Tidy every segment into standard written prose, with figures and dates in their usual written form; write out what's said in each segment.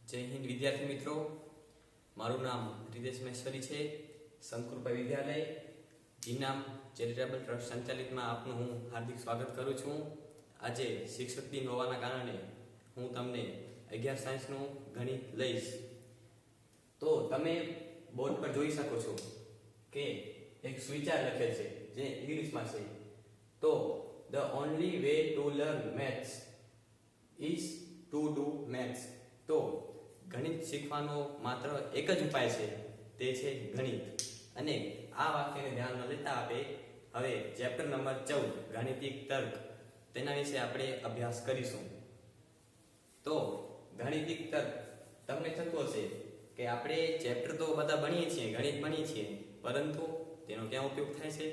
જય હિન્દ વિદ્યાર્થી મિત્રો, મારું નામ રિતેશ મહેશ્વરી છે. સંતકૃપા વિદ્યાલય જીનામ ચેરિટેબલ ટ્રસ્ટ સંચાલિતમાં આપનું હું હાર્દિક સ્વાગત કરું છું. આજે શિક્ષક દિન હોવાના કારણે હું તમને 11 સાયન્સનું ગણિત લઈશ. તો તમે બોર્ડ પર જોઈ શકો છો કે એક સુવિચાર લખેલ છે જે ઇંગ્લિશમાં છે. તો the only way to learn maths is to do maths. તો ગણિત શીખવાનો માત્ર એક જ ઉપાય છે, તે છે ગણિત. અને આ વાક્યને ધ્યાનમાં લેતા આપણે હવે ચેપ્ટર નંબર 14 ગાણિતિક તર્ક તેના વિશે આપણે અભ્યાસ કરીશું. તો ગાણિતિક તર્ક તમને થતું હશે કે આપણે ચેપ્ટર તો બધા ભણીએ છીએ, ગણિત ભણીએ છીએ, પરંતુ તેનો ક્યાં ઉપયોગ થાય છે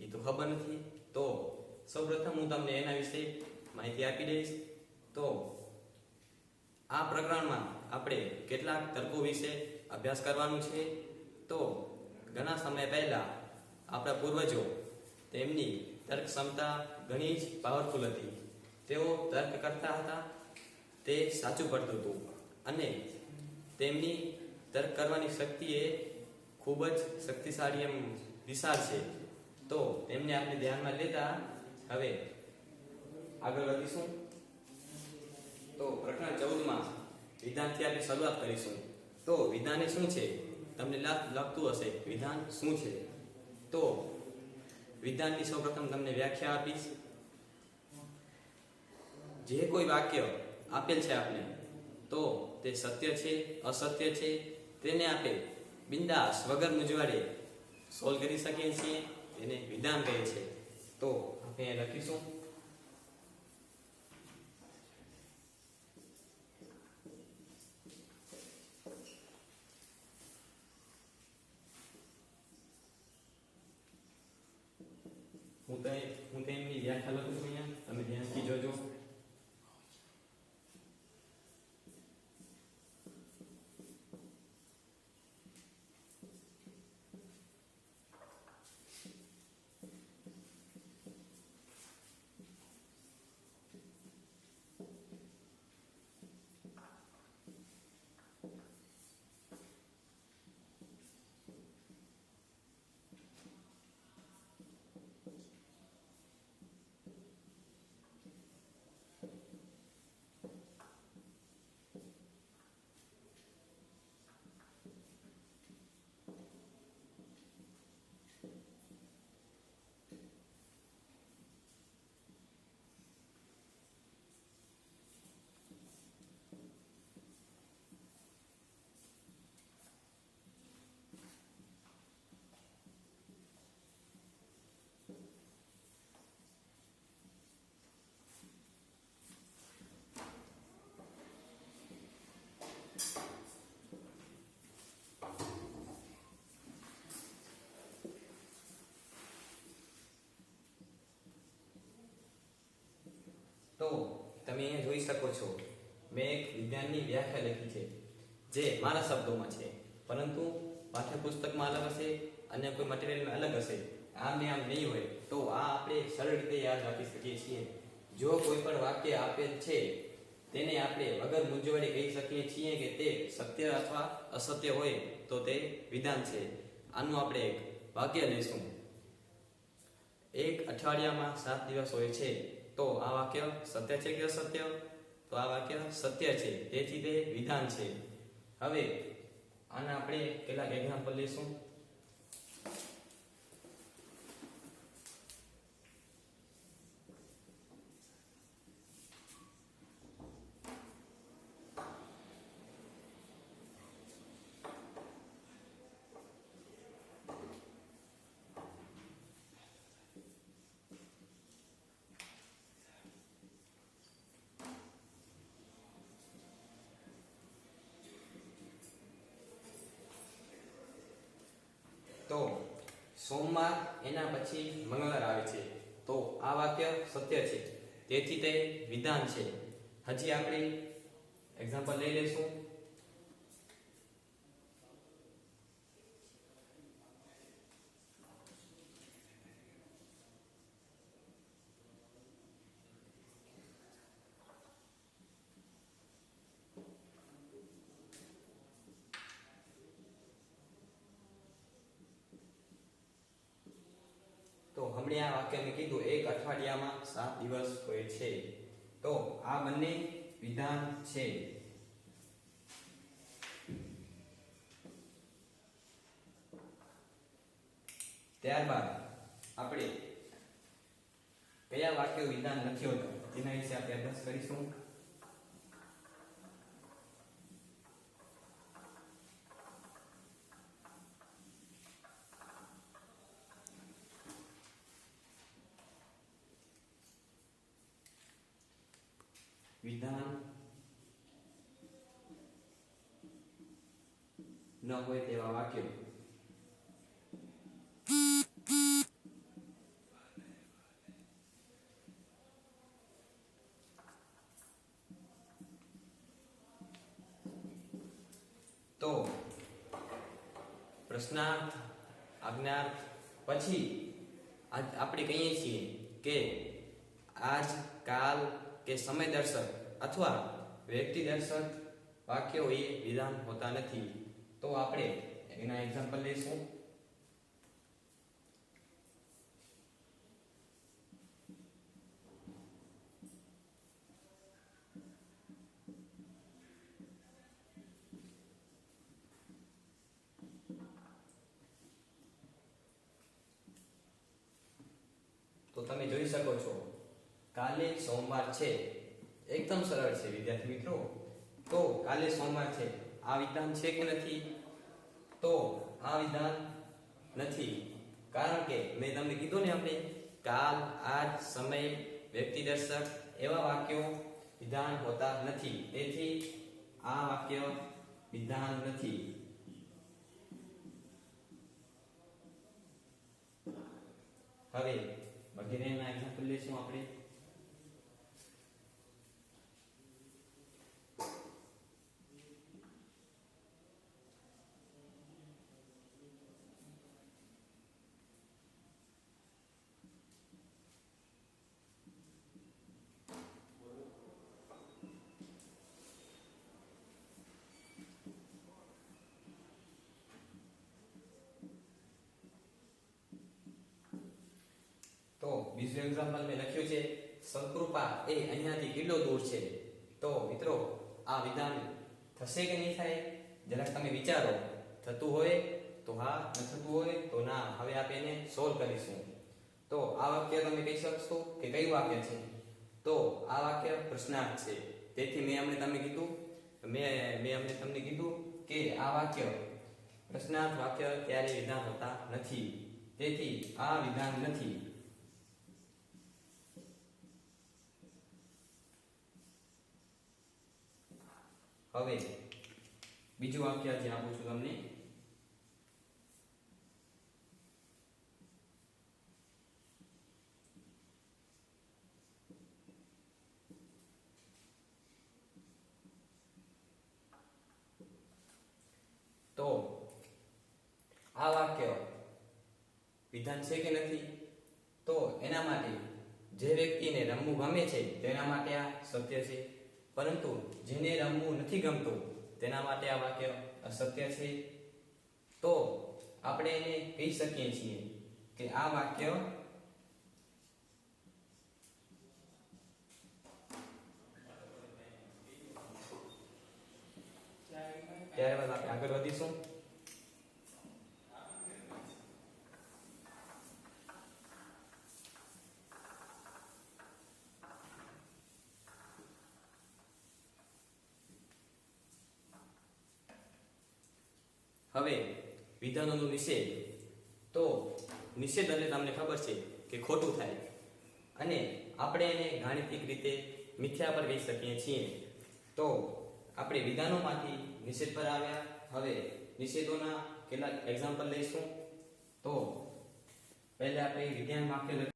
એ તો ખબર નથી. તો સૌપ્રથમ હું તમને એના વિશે માહિતી આપી દઈશ. તો આ પ્રકરણમાં આપણે કેટલાક તર્કો વિશે અભ્યાસ કરવાનું છે. તો ઘણા સમય પહેલા આપણા પૂર્વજો તેમની તર્ક ક્ષમતા ઘણી જ પાવરફુલ હતી. તેઓ તર્ક કરતા હતા, તે સાચું પડતું હતું અને તેમની તર્ક કરવાની શક્તિ એ ખૂબ જ શક્તિશાળી વિશાળ છે. તો તેમને આપણે ધ્યાનમાં લેતા હવે આગળ વધીશું. તો પ્રકરણ 14માં વિધાનથી આપણે શરૂઆત કરીશું. તો વિધાન શું છે તમને લાગતું હશે, વિધાન શું છે? તો વિધાનની સૌપ્રથમ તમને વ્યાખ્યા આપીશ. જે કોઈ વાક્ય આપેલ છે આપણે, તો તે સત્ય છે, અસત્ય છે, તેને આપણે બિંદાસ વગર મૂંઝવણે સોલ્વ કરી શકીએ છીએ, તેને વિધાન કહે છે. તો આપણે લખીશું હું તેમની વ્યાખ્યા લખું છું અહીંયા, તમે ધ્યાનથી જોજો. તો તમે અહીંયા જોઈ શકો છો, મેં એક વિજ્ઞાનની વ્યાખ્યા લખી છે જે મારા શબ્દોમાં છે, પરંતુ પાઠ્યપુસ્તકમાં અલગ હશે અને કોઈ મટીરિયલમાં અલગ હશે. આમ ને આમ નહીં હોય તો આ આપણે સરળ રીતે યાદ રાખી શકીએ છીએ. જો કોઈ પણ વાક્ય આપેલ છે તેને આપણે વગર મૂંઝવણે કહી શકીએ છીએ કે તે સત્ય અથવા અસત્ય હોય તો તે વિધાન છે. આનું આપણે એક વાક્ય લઈશું. એક અઠવાડિયામાં 7 દિવસ હોય છે. તો આ વાક્ય સત્ય છે કે અસત્ય? તો આ વાક્ય સત્ય છે, તેથી તે વિધાન છે. હવે આના આપણે કેટલાક એક્ઝામ્પલ લઈશું. તો સોમવાર એના પછી મંગળવાર આવે છે. તો આ વાક્ય સત્ય છે, તેથી તે વિધાન છે. હજી આપણે એક્ઝામ્પલ લઈ લઈશું. હમણાં આ વાક્ય મેં કીધું એક અઠવાડિયામાં 7 દિવસ હોય છે. તો આ બંને વિધાન છે. ત્યારબાદ આપણે કયા વાક્યો વિધાન નથી હોતા તેના વિશે આપણે અભ્યાસ કરીશું. વિધાન ન હોય તેવા વાક્યો. તો પ્રશ્નાર્થ, આજ્ઞાર્થ પછી આપણે કહીએ છીએ કે આજ, કાલ કે સમય દર્શક અથવા વ્યક્તિ દર્શક વાક્યો એ વિધાન હોતા નથી. તો આપણે એના એક્ઝામ્પલ લઈશું. તો તમે જોઈ શકો છો કાલે સોમવાર છે. એકદમ સરળ છે વિદ્યાર્થી મિત્રો. તો કાલે સોમવાર છે આ વિધાન છે કે નથી? તો આ વિધાન નથી, કારણ કે મેં તમને કીધું ને આપણે કાલ, આજ, સમય, વ્યક્તિ દર્શક એવા વાક્યો વિધાન હોતા નથી. તેથી આ વાક્ય વિધાન નથી. હવે વગેરેના એક્ઝામ્પલ લઈશું આપણે. તો બીજું એક્ઝામ્પલ મેં લખ્યું છે શંકૃપા એ અહીંયાથી કેટલો દૂર છે. તો મિત્રો આ વિધાન થશે કે નહીં થાય જરાક તમે વિચારો. થતું હોય તો હા, ન થતું હોય તો ના. હવે આપણે એને સોલ્વ કરીશું. તો આ વાક્ય તમે કહી શકશો કે કયું વાક્ય છે? તો આ વાક્ય પ્રશ્નાર્થ છે. તેથી મેં તમને કીધું કે આ વાક્ય પ્રશ્નાર્થ વાક્ય ક્યારે વિધાન હોતા નથી. તેથી આ વિધાન નથી. હવે બીજું વાક્ય જે આપું છું તમને. તો આ વાક્ય વિધાન છે કે નથી? તો એના માટે જે વ્યક્તિને રમવું ગમે છે તેના માટે આ સત્ય છે, પરંતુ જેને રમવું નથી ગમતું તેના માટે આ વાક્ય અસત્ય છે. તો આપણે એને કહી શકીએ છીએ કે આ વાક્ય ત્યારબાદ આપણે આગળ વધીશું. હવે વિધાનોનો નિષેધ. તો નિષેધ એટલે તમને ખબર છે કે ખોટું થાય, અને આપણે એને ગાણિતિક રીતે મિથ્યા પર કહી શકીએ છીએ. તો આપણે વિધાનોમાંથી નિષેધ પર આવ્યા. હવે નિષેધોના કેટલાક એક્ઝામ્પલ લઈશું. તો પહેલા આપણે વિધાન વાક્ય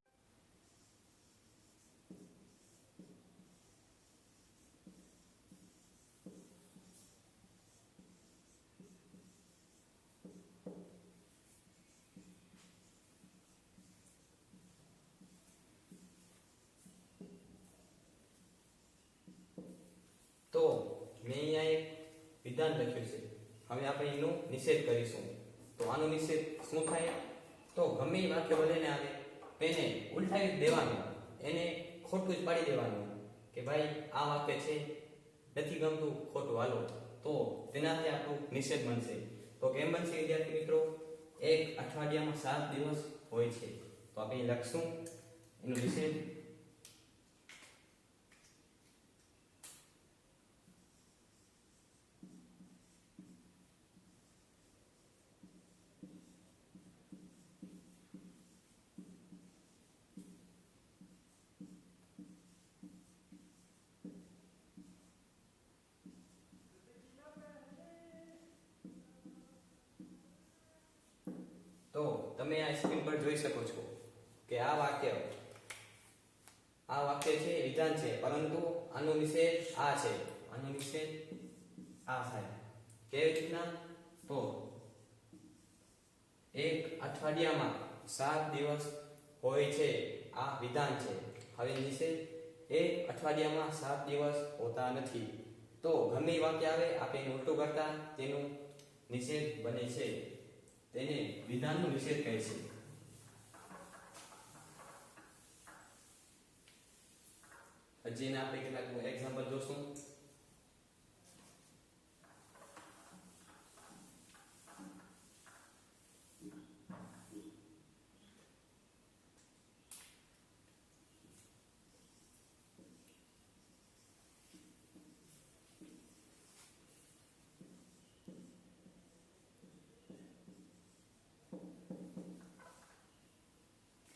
તો મેં અહીંયા એક વિધાન લખ્યું છે. હવે આપણે એનો નિષેધ કરીશું. તો આનો નિષેધ શું થાય? તો ગમે એ વાક્ય ભલે ને આવે, તેને ઉલટાવી જ દેવાનું, એને ખોટું જ પાડી દેવાનું કે ભાઈ આ વાક્ય છે નથી ગમતું, ખોટું, હાલો. તો તેનાથી આપણું નિષેધ બનશે. તો કેમ બનશે વિદ્યાર્થી મિત્રો? એક અઠવાડિયામાં 7 દિવસ હોય છે, તો આપણે લખશું એનું નિષેધ. તો તમે આ સ્ક્રીન પર જોઈ શકો છો કે આ વાક્ય છે, વિધાન છે, પરંતુ આનો નિષેધ આ છે. આનો નિષેધ આ થાય. કેવી રીતના? તો એક અઠવાડિયામાં 7 દિવસ હોય છે, આ વિધાન છે. હવે નિષેધ, એક અઠવાડિયામાં 7 દિવસ હોતા નથી. તો ગમે એ વાક્ય આવે આપણે એને ઉલટું કરતા તેનું નિષેધ બને છે. તેને વિધાનનો નિષેધ કહે છે. હજી એના આપણે કેટલાક એક્ઝામ્પલ જોશું.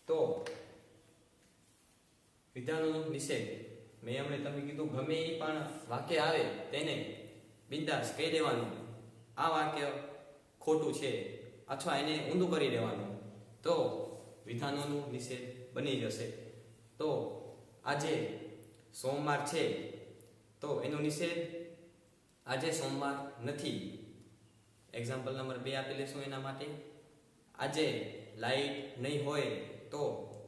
તો વિધાનોનો નિષેધ, મેં હમણાં તમને કીધું ગમે એ પણ વાક્ય આવે તેને બિંદાસ કહી દેવાનું આ વાક્ય ખોટું છે, અથવા એને ઊંધું કરી દેવાનું, તો વિધાનોનું નિષેધ બની જશે. તો આજે સોમવાર છે, તો એનો નિષેધ આજે સોમવાર નથી. એક્ઝામ્પલ નંબર 2 આપી લેશું એના માટે. આજે લાઈટ નહીં હોય તો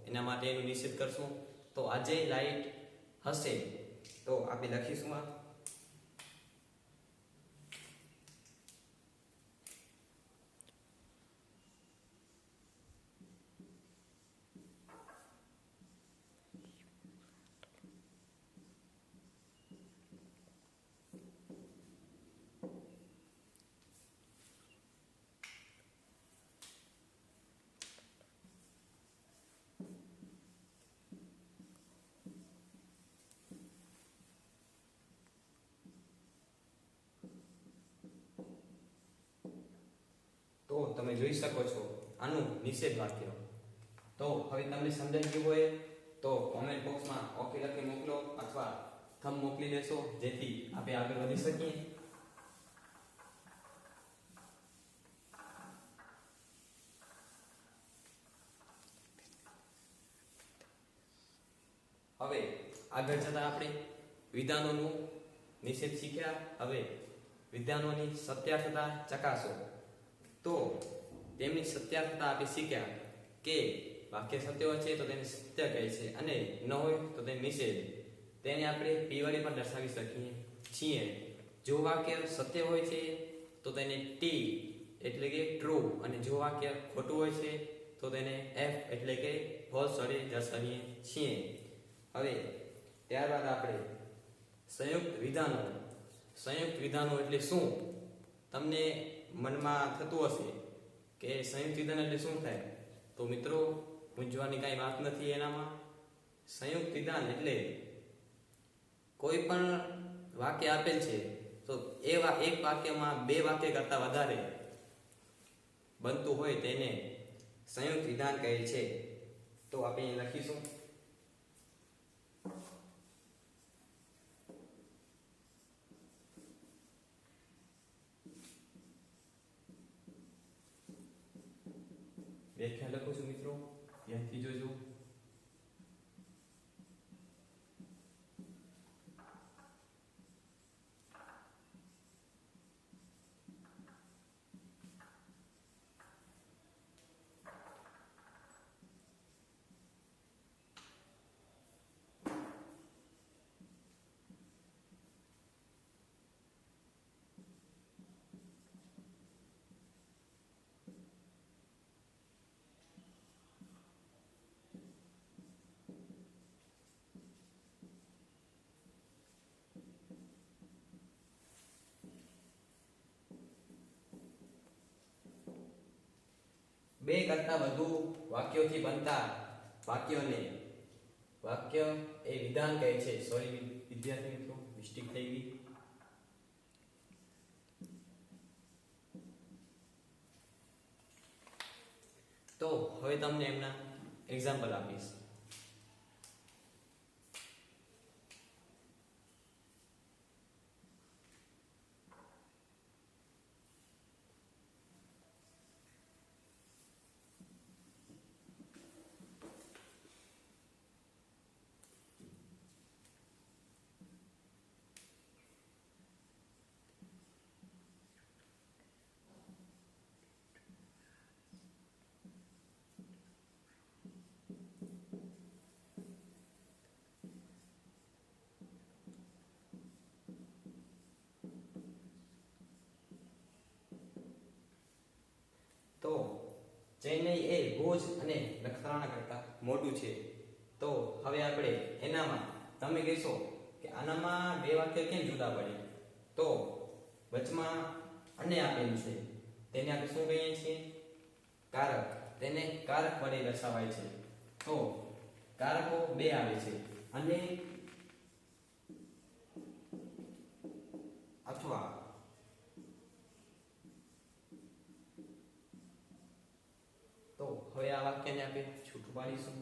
એના માટે એનું નિષેધ કરશું. તો આજે લાઈટ હશે, તો આપણે લખીશું આ. તો તમે જોઈ શકો છો આનું નિષેધ વાક્ય. તો હવે તમને સમજાઈ ગયું હોય તો કોમેન્ટ બોક્સમાં ઓકે લખી મોકલો, અથવા થંબ મોકલી દેશો, જેથી આપણે આગળ વધી શકીએ. હવે આગળ જતા આપણે વિધાનોનું નિષેધ શીખ્યા. હવે વિધાનોની સત્યાર્થતા ચકાસો. તો તેમની સત્યાર્થતા આપણે શીખ્યા કે વાક્ય સત્ય હોય છે તો તેને સત્ય કહે છે, અને ન હોય તો તેને નિષેધ. તેને આપણે p વડે પણ દર્શાવી શકીએ છીએ. જો વાક્ય સત્ય હોય છે તો તેને t એટલે કે ટ્રુ, અને જો વાક્ય ખોટું હોય છે તો તેને f એટલે કે ફોલ્સ વડે દર્શાવીએ છીએ. હવે ત્યારબાદ આપણે સંયુક્ત વિધાનો. સંયુક્ત વિધાનો એટલે શું? તમને મનમાં થતું હશે કે સંયુક્ત વિધાન એટલે શું થાય? તો મિત્રો, મૂંઝવાની કાંઈ વાત નથી એનામાં. સંયુક્ત વિધાન એટલે કોઈ પણ વાક્ય આપેલ છે તો એવા એક વાક્યમાં 2 વાક્ય કરતા વધારે બનતું હોય તેને સંયુક્ત વિધાન કહે છે. તો આપણે લખીશું વ્યાખ્યા લખું છું મિત્રો, ધ્યાનથી જોજો. બે કરતાં વધુ વાક્યોથી બનતા વાક્યોને વાક્ય એ વિધાન કહે છે. સોરી વિદ્યાર્થી મિત્રો, મિસ્ટેક થઈ ગઈ. તો હવે તમને એમના એક્ઝામ્પલ આપીશ. તો ચેન્નઈ એ ભુજ અને નખત્રાણા કરતા મોટું છે. તો હવે આપણે એનામાં તમે કહેશો કે આનામાં બે વાક્ય કેમ જુદા પડે? તો વચમાં અને આપેલું છે તેને આપણે શું કહીએ છીએ? કારક. તેને કારક વડે દર્શાવાય છે. તો કારકો બે આવે છે, અને અથવા તો હવે આ વાક્યને આપણે છૂટું પાડીશું.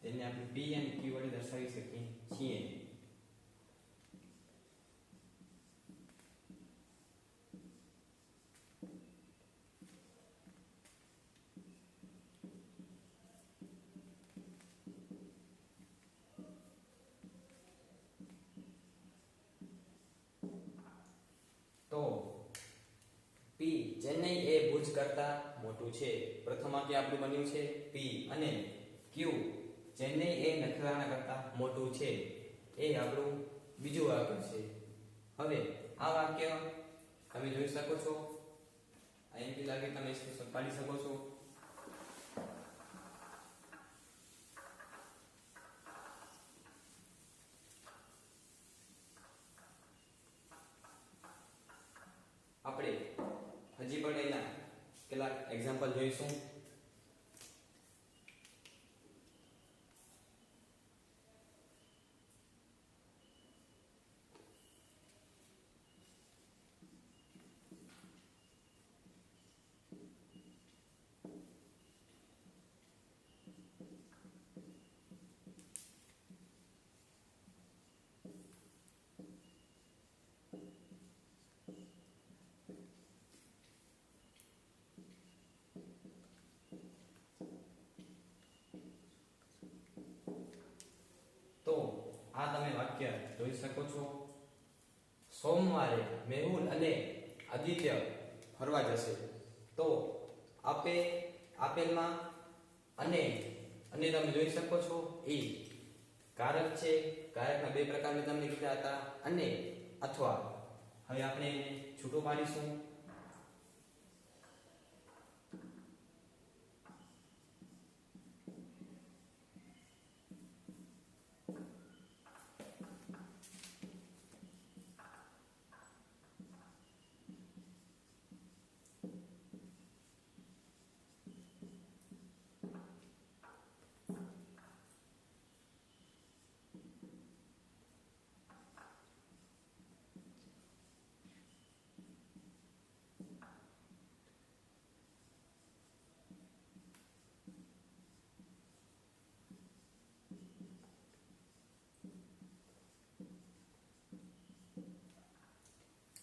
તેને આપણે P અને Q વડે દર્શાવી શકીએ છીએ. તો P ચેન્નઈ એ ભુજ કરતા મોટું છે. પ્રથમ વાક્ય આપણું બન્યું છે P, અને Q ચેન્નઈ એ નખત્રાણા કરતા મોટું છે એ આપણું બીજું વાક્ય છે. હવે આ વાક્ય તમે જોઈ શકો છો. અહીંથી લાગે તમે સ્ક્રીનશોટ પાડી શકો છો. આપણે હજી પણ એના કેટલાક એક્ઝામ્પલ જોઈશું. તો આ તમે વાક્ય જોઈ શકો છો. સોમવારે મેહુલ અને આદિત્ય ફરવા જશે. તો આપેલમાં અને તમે જોઈ શકો છો એ કારક છે. કારકના બે પ્રકાર મેં તમને કીધા હતા, અને અથવા. હવે આપણે એને છૂટું પાડીશું.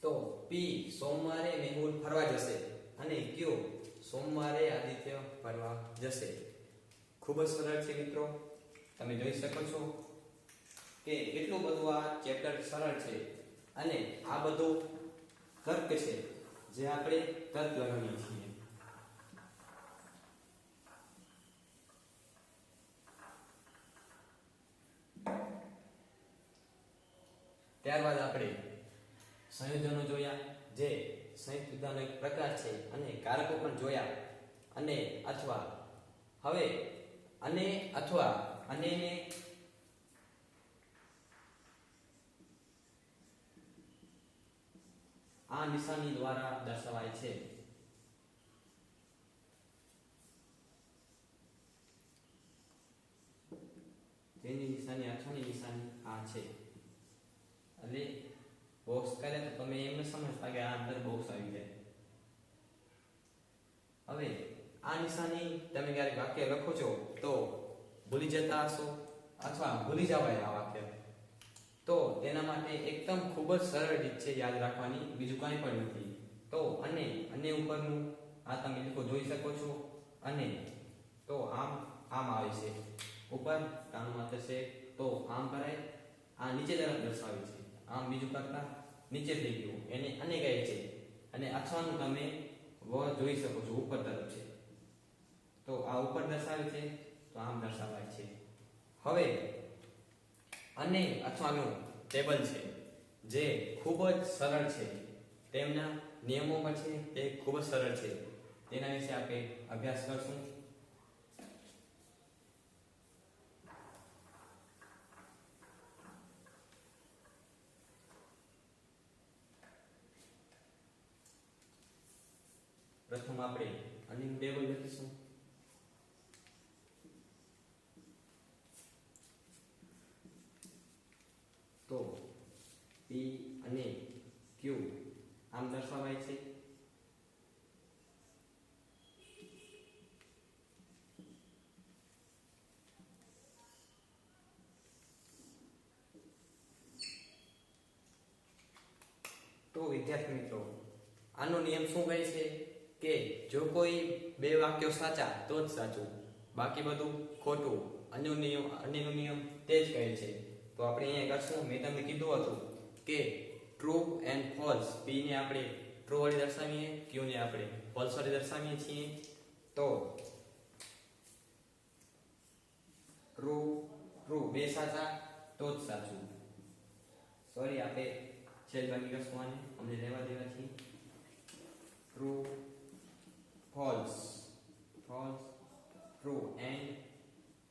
તો P સોમવારે મેહુલ ફરવા જશે, અને Q સોમવારે આદિત્ય ફરવા જશે. ખૂબ જ સરળ છે મિત્રો. તમે જોઈ શકો છો કે કેટલું બધું આ ચેપ્ટર સરળ છે, અને આ બધું તર્ક છે જે આપણે તર્ક લગાવીએ છીએ. ત્યારબાદ આપણે સંયોજનો જોયા, જે સંયુક્ત વિધાનનો એક પ્રકાર છે, અને કારકો પણ જોયા. અને અથવા. હવે અને અથવા અને ને આ નિશાની દ્વારા દર્શાવાય છે. તેની નિશાની અથવાની નિશાની આ છે. એટલે બોક્સ કરે તો તમે એમ સમજતા કે આ અંદર બોક્સ આવી જાય. હવે આ નિશાની તમે ક્યારેક વાક્ય લખો છો તો ભૂલી જતા હશો અથવા ભૂલી જવાય આ વાક્ય, તો તેના માટે એકદમ ખૂબ જ સરળ રીત છે યાદ રાખવાની, બીજું કાંઈ પણ નથી. તો અને ઉપરનું આ તમે લીખો જોઈ શકો છો. અને તો આમ આવે છે ઉપર કાનમાં થશે તો આમ કરાય, આ નીચે તરફ દર્શાવે છે. આમ બીજું કરતા નીચે થઈ ગયું એને અને કહે છે. અને અથવાનું તમે જોઈ શકો છો ઉપર તરફ છે તો આ ઉપર દર્શાવે છે તો આમ દર્શાવાય છે. હવે અને અથવાનું ટેબલ છે જે ખૂબ જ સરળ છે, તેમના નિયમો પણ છે તે ખૂબ જ સરળ છે, તેના વિશે આપણે અભ્યાસ કરશું. પ્રથમ આપણે અનિંગ ટેબલ લખીશું. તો P અને Q આમ દર્શાવાય છે. તો વિદ્યાર્થી મિત્રો, આનો નિયમ શું કહે છે કે જો કોઈ બે વાક્યો સાચા તો જ સાચું, બાકી બધું ખોટું. અન્યનો નિયમ તે જ કહે છે. તો આપણે અહીંયા કરશું, મેં તમને કીધું હતું કે ટ્રુ એન્ડ ફોલ્સ, પી ને આપણે ટ્રુ વડે દર્શાવીએ, ક્યુ ને આપણે ફોલ્સ વડે દર્શાવીએ છીએ. તો ટ્રુ બે સાચા તો જ સાચું. સોરી, આપણે છેલ્લે બાકી કરશું આને, અમને રહેવા દેવા છીએ. True false true and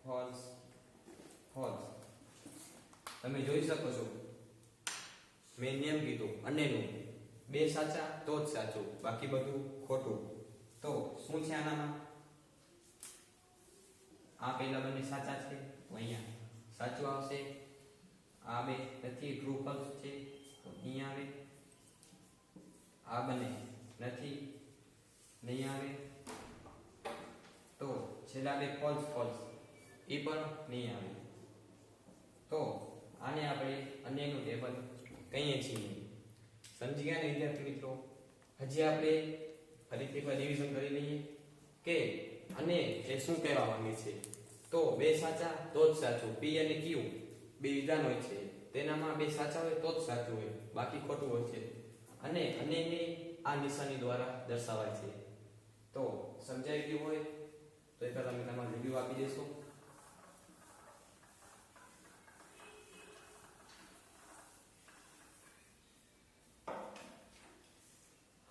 false. તમે જોઈ શકો છો મેં નિયમ કીધું અનેનું બે સાચા તો જ સાચું, બાકી બધું ખોટું. તો શું છે આનામાં? આ પહેલા બંને સાચા છે તો અહીંયા સાચું આવશે. આ બે નથી, ટ્રુ ફોલ્સ છે તો અહીંયા આવે. આ બંને નથી, નહીં આવે. તો છેલ્લા બે ફોલ્સ એ પણ નહીં આવે. તો આને આપણે અન્યનું ટેબલ કહીએ છીએ. સમજી ગયા ને વિદ્યાર્થી મિત્રો? હજી આપણે ફરીથી એકવાર રિવિઝન કરી લઈએ કે અને એ શું કહેવા માંગે છે. તો બે સાચા તો જ સાચું. પી અને ક્યુ બે વિધાન હોય છે, તેનામાં બે સાચા હોય તો જ સાચું હોય, બાકી ખોટું હોય છે. અને અનેને આ નિશાની દ્વારા દર્શાવાય છે. તો સમજાઈ ગયું હોય તો એક તમે તમારું રિવ્યુ આપી દેશો.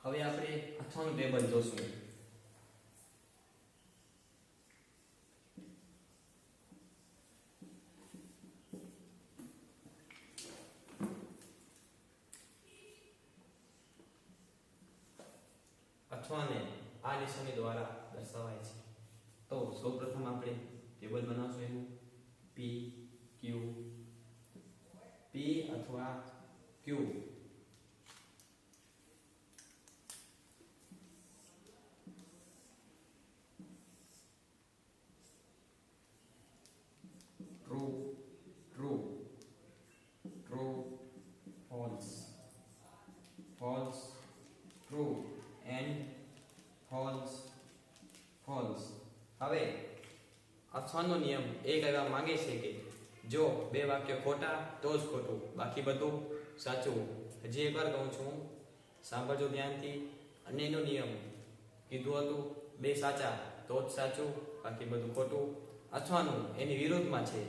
હવે આપણે અથવાનું ટેબલ જોશું. અથવાને આ નિશાની દ્વારા દર્શાવાય છે. તો સૌપ્રથમ આપણે ટેબલ બનાવશું એનું P અથવા Q. True false true and false. હવે અથવાનો નિયમ એ કહેવા માંગે છે કે જો બે વાક્યો ખોટા તો જ ખોટું, બાકી બધું સાચું. હજી એકવાર કહું છું, સાંભળજો ધ્યાનથી. અને એનો નિયમ કીધું હતું બે સાચા તો જ સાચું, બાકી બધું ખોટું. અથવાનું એની વિરુદ્ધમાં છે,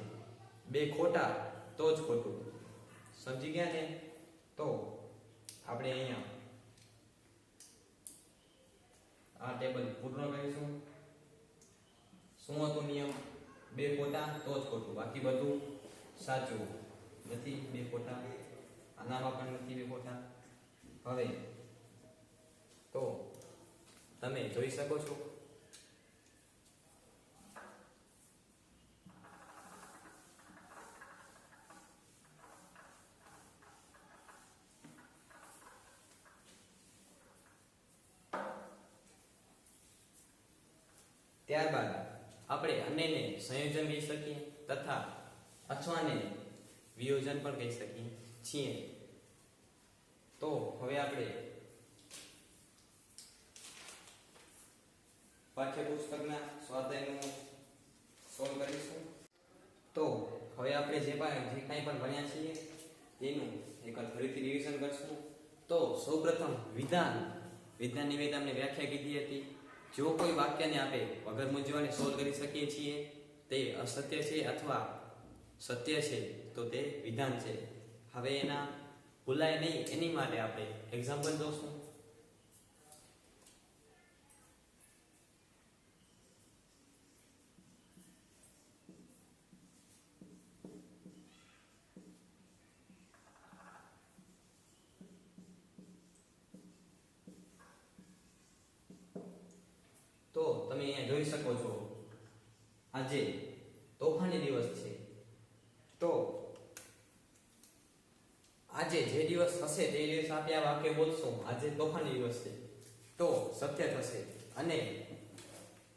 બે ખોટા તો જ ખોટું. સમજી ગયા ને? તો આપણે અહીંયા આ ટેબલ પૂર્ણ કરીશું. શું હતો નિયમ? બે ખોટા તો જ ખોટું, બાકી બધું સાચું. નથી બે ખોટા, આનામાં પણ નથી બે ખોટા. હવે તો તમે જોઈ શકો છો ત્યારબાદ આપણે અન્યને સંયોજન કહી શકીએ તથા અથવાને વિયોજન પણ કહી શકીએ છીએ. તો હવે આપણે પાઠ્યપુસ્તકના સ્વાધ્યાયનું સોલ્વ કરીશું. તો હવે આપણે જે કાંઈ પણ ભણ્યા છીએ એનું એક ફરીથી રિવિઝન કરશું. તો સૌપ્રથમ વિધાનની મેં તમને વ્યાખ્યા કીધી હતી. જો કોઈ વાક્યને આપણે વગર મૂંઝવણે સોલ્વ કરી શકીએ છીએ તે અસત્ય છે અથવા સત્ય છે તો તે વિધાન છે. હવે એના ભૂલાય નહીં એની માટે આપણે એક્ઝામ્પલ જોશું. તો તમે અહીંયા જોઈ શકો છો આજે તોફાની દિવસ છે. તો આજે જે દિવસ થશે તે દિવસ આપણે આ વાક્ય બોલશું આજે તોફાની દિવસ છે તો સત્ય થશે, અને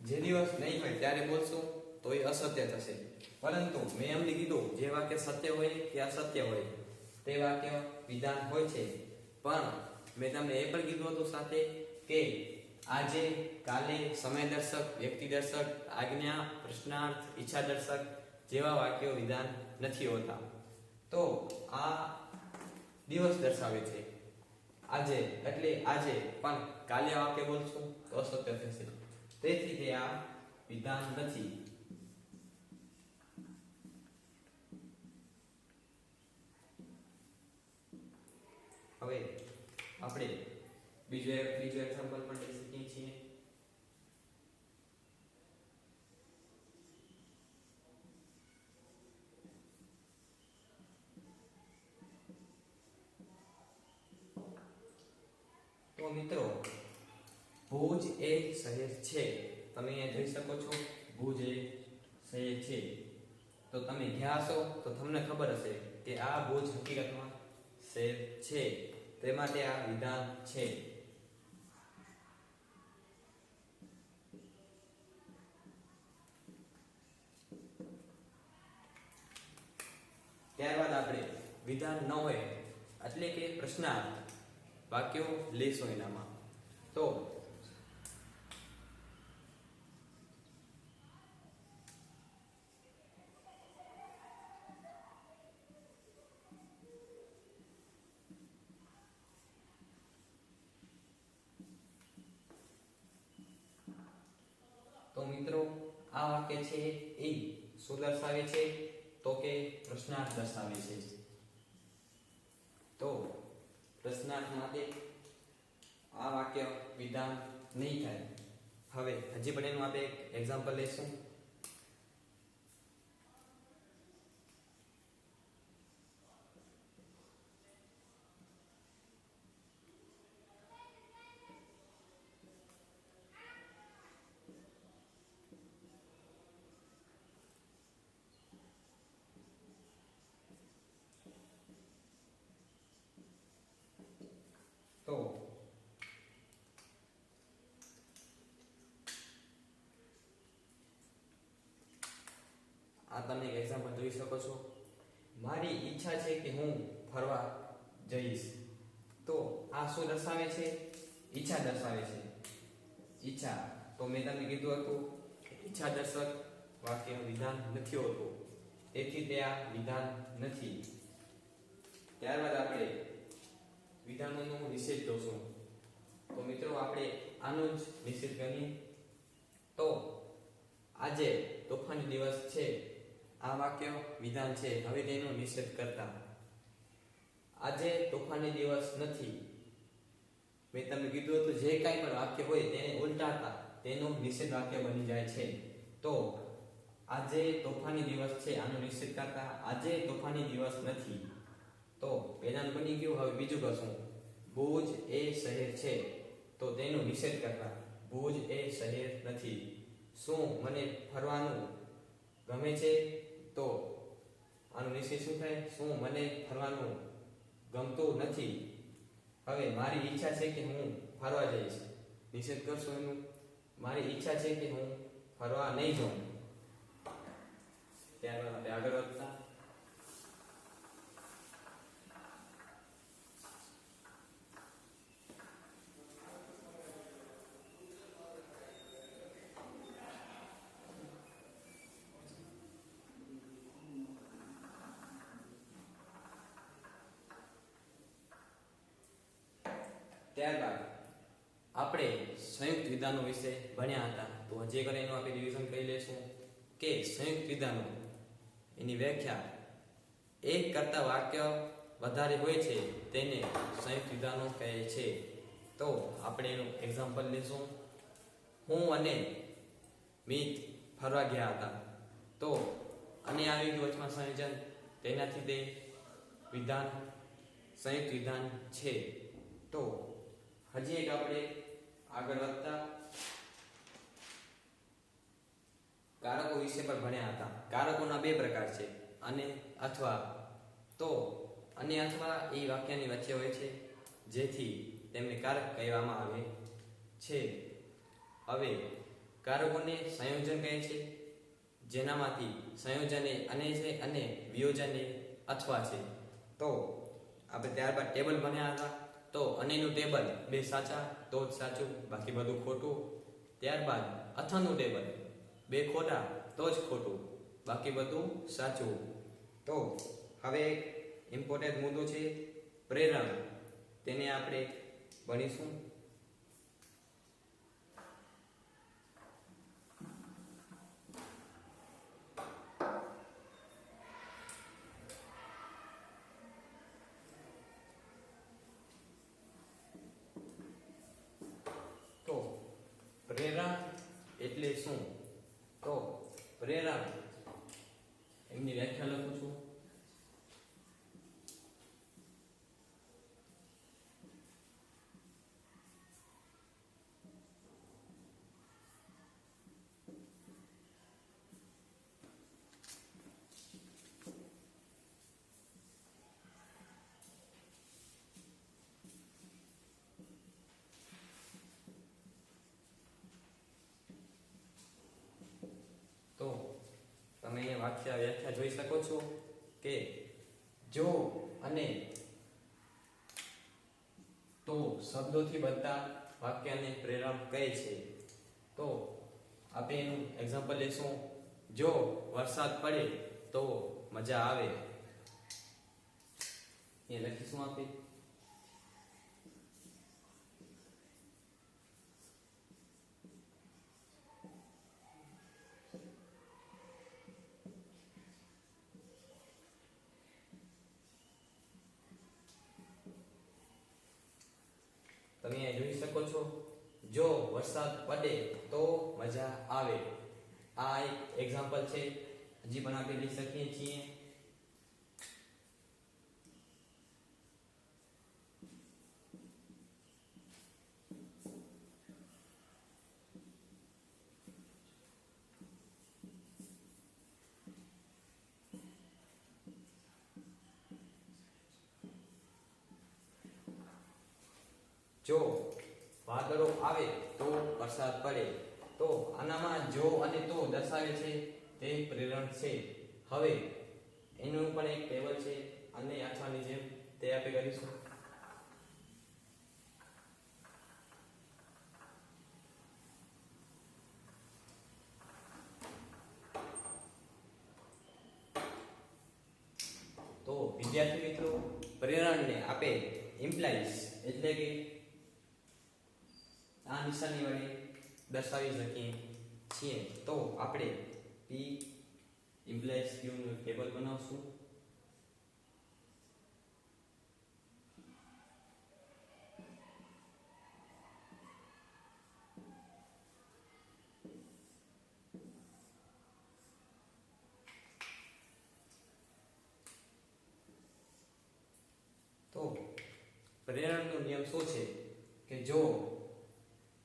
જે દિવસ નહીં હોય ત્યારે બોલશું તો એ અસત્ય થશે. પરંતુ મેં એમને કીધું જે વાક્ય સત્ય હોય કે અસત્ય હોય તે વાક્ય વિધાન હોય છે. પણ મેં તમને એ પણ કીધું હતું સાથે કે આજે, કાલે, સમય દર્શક, વ્યક્તિ દર્શક, આજ્ઞા, પ્રશ્નાર્થ, ઈચ્છા દર્શક જેવા વાક્યો વિધાન નથી હોતા. તો આ દિવસ દર્શાવે છે આજે, એટલે આજે, પણ કાલે વાક્ય બોલશું તો અસત્ય થશે. તેથી તે આ વિધાન નથી. હવે આપણે બીજો એક્ઝામ્પલ પણ લઈ શકીએ છીએ. તો મિત્રો ભુજ એ શહેર છે. તમે અહીંયા જોઈ શકો છો ભુજ એ શહેર છે. તો તમે ગયા હશો તો તમને ખબર હશે કે આ ભુજ હકીકતમાં શહેર છે, તે માટે આ વિધાન છે. ત્યારબાદ આપણે વિધાન ન હોય એટલે કે પ્રશ્નાર્થ વાક્યો લેશો એનામાં. તો મિત્રો આ વાક્ય છે એ શું દર્શાવે છે તો કે પ્રશ્નાર્થ દર્શાવે છે. તો પ્રશ્નાર્થ માટે આ વાક્ય વિધાન નહીં થાય. હવે હજી પણ એનું આપણે એક્ઝામ્પલ લઈશું. તો આ તમે એક્ઝામ્પલ જોઈ શકો છો. મારી ઈચ્છા છે કે હું ફરવા જઈશ. તો આ શું દર્શાવે છે? ઈચ્છા દર્શાવે છે. ઈચ્છા તો મેં તમને કીધું હતું ઈચ્છા દર્શક વાક્ય વિધાન નથી હોતું, તેથી તે આ વિધાન નથી. ત્યારબાદ આપણે વિધાનોનો નિષેધ જોશું. તો મિત્રો આપણે આનો જ નિષેધ ગણીએ. તો આજે તોફાની દિવસ છે આ વાક્ય વિધાન છે. હવે તેનો નિષેધ કરતા આજે તોફાની દિવસ નથી. મેં તમને કીધું હતું જે કાંઈ પણ વાક્ય હોય તેને ઉલટાતા તેનું નિષેધ વાક્ય બની જાય છે. તો આજે તોફાની દિવસ છે, આનો નિશ્ચિત કરતા આજે તોફાની દિવસ નથી. તો પહેલાનું બની ગયું. હવે બીજું કશું. ભુજ એ શહેર છે, તો તેનું નિષેધ કરતા ભુજ એ શહેર નથી. શું મને ફરવાનું ગમે છે, તો આનું નિષેધ શું થાય? શું મને ફરવાનું ગમતું નથી. હવે મારી ઈચ્છા છે કે હું ફરવા જઈશ. નિષેધ કરશો એનું. મારી ઈચ્છા છે કે હું ફરવા નહીં જાઉં. ત્યારબાદ આપણે આગળ વધતા ત્યારબાદ આપણે સંયુક્ત વિધાનો વિશે ભણ્યા હતા. તો હજી એકવાર એનું આપણે રિવિઝન કરી લેશું કે સંયુક્ત વિધાનો એની વ્યાખ્યા એક કરતા વાક્ય વધારે હોય છે તેને સંયુક્ત વિધાનો કહે છે. તો આપણે એનું એક્ઝામ્પલ લેશું. હું અને મિત ફરવા ગયા હતા. તો અને આવી ગયું વચમાં સંયોજન, તેનાથી તે વિધાન સંયુક્ત વિધાન છે. તો હજી એક આપણે આગળ વધતા કારકો વિશે પણ ભણ્યા હતા. કારકોના બે પ્રકાર છે, અને અથવા. તો અને અથવા એ વાક્યની વચ્ચે હોય છે, જેથી તેમને કારક કહેવામાં આવે છે. હવે કારકોને સંયોજન કહે છે, જેનામાંથી સંયોજન એ અને છે અને વિયોજન એ અથવા છે. તો આપણે ત્યારબાદ ટેબલ ભણ્યા હતા. તો અનેનું ટેબલ બે સાચા તો જ સાચું, બાકી બધું ખોટું. ત્યારબાદ અથાનું ટેબલ બે ખોટા તો જ ખોટું, બાકી બધું સાચું. તો હવે એક ઇમ્પોર્ટન્ટ મુદ્દો છે પ્રેરણ. તેને આપણે ભણીશું. તો પ્રેરણ એટલે શું? તો પ્રેરણ એમની વ્યાખ્યા લખું છું. તો તમે વ્યાખ્યા જોઈ શકો છો કે જો અને તો શબ્દોથી બનતા વાક્યને પ્રેરણ કહે છે. તો આપણે એનું એક્ઝામ્પલ લેશું. જો વરસાદ પડે તો મજા આવે. એ લખીશું આપણે. તમે અહીં જોઈ શકો છો, જો વરસાદ પડે તો મજા આવે. આ એક એક્ઝામ્પલ છે. હજી પણ આપણે લઈ શકીએ છીએ. જો વાદળો આવે તો વરસાદ પડે. તો આનામાં જો અને તો દર્શાવે છે તે પ્રેરણ છે. હવે એનું પણ એક ટેબલ છે, અને અથવાની જેમ તે આપણે કરીશું. તો વિદ્યાર્થી મિત્રો, પ્રેરણને આપે ઇમ્પ્લાઇઝ એટલે કે આ નિશાની વડે દર્શાવી શકીએ છીએ. તો આપણે P ઇમ્પ્લાઇઝ Q નું ટેબલ બનાવશું. પ્રેરણનો નિયમ શું છે કે જો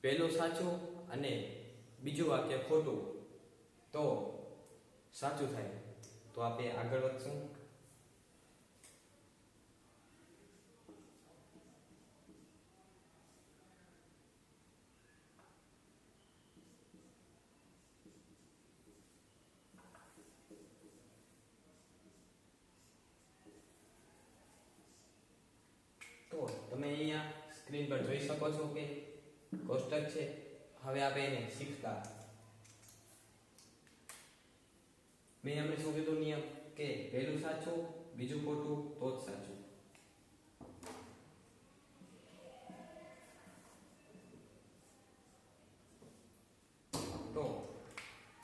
પહેલું સાચું અને બીજું વાક્ય ખોટું તો સાચું થાય. તો આપણે આગળ વધશું. તો તમે અહીંયા સ્ક્રીન પર જોઈ શકો છો કે કોષ્ટક છે. હવે આપણે એને શીખતા. મેં અમને શું કીધું નિયમ કે પહેલું સાચું બીજું ખોટું તો જ સાચું. તો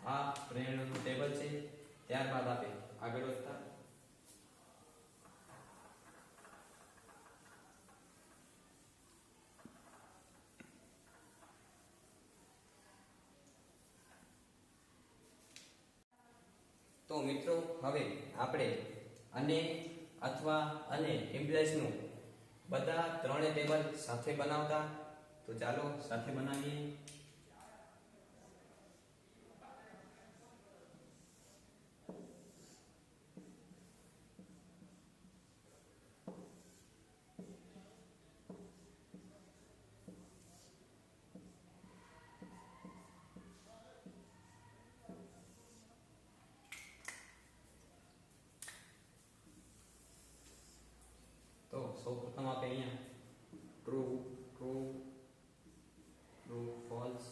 આ પ્રેરણાનું ટેબલ છે. ત્યારબાદ આપણે આગળ વધતા. તો મિત્રો હવે આપણે અને અથવા અને ઇમ્પ્લાઇઝનું બધા ત્રણે ટેબલ સાથે બનાવતા. તો ચાલો સાથે બનાવીએ. તો સૌપ્રથમ આપણે અહીંયા true true true false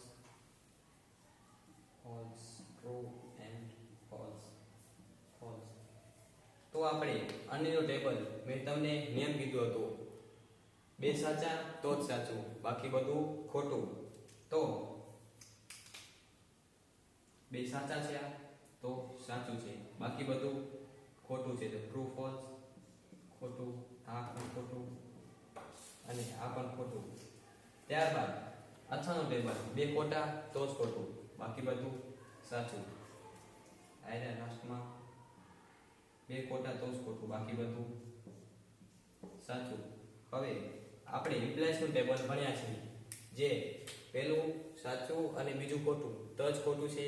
false true and false false. તો આપણે અન્યનું ટેબલ મેં તમને નિયમ કીધું હતું બે સાચા તો જ સાચું બાકી બધું ખોટું. તો બે સાચા છે તો સાચું છે બાકી બધું ખોટું છે. તો ટ્રુ ફોલ્સ ખોટું, આ પણ ખોટું અને આ પણ ખોટું. ત્યારબાદ અથાનું ટેબલ બે ખોટા તો જ ખોટું બાકી બધું સાચું. આયના લાસ્ટમાં બે ખોટા તો જ ખોટું બાકી બધું સાચું. હવે આપણે ઇમ્પ્લાઇઝનું ટેબલ ભણ્યા છીએ જે પહેલું સાચું અને બીજું ખોટું તો જ ખોટું છે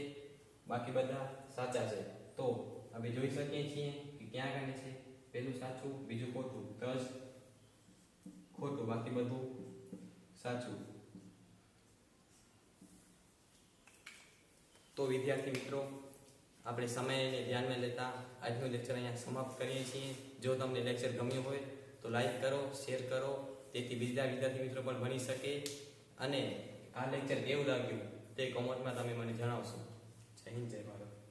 બાકી બધા સાચા છે. તો આપણે જોઈ શકીએ છીએ કે ક્યાં આગળ છે પહેલું સાચું બીજું ખોટું તો જ ખોટું બાકી બધું સાચું. તો વિદ્યાર્થી મિત્રો આપણે સમયને ધ્યાનમાં લેતા આજનું લેક્ચર અહીંયા સમાપ્ત કરીએ છીએ. જો તમને લેક્ચર ગમ્યું હોય તો લાઈક કરો, શેર કરો, તેથી બીજા વિદ્યાર્થી મિત્રો પણ ભણી શકે. અને આ લેક્ચર કેવું લાગ્યું તે કોમેન્ટમાં તમે મને જણાવશો. જય હિન્દ, જય ભારત.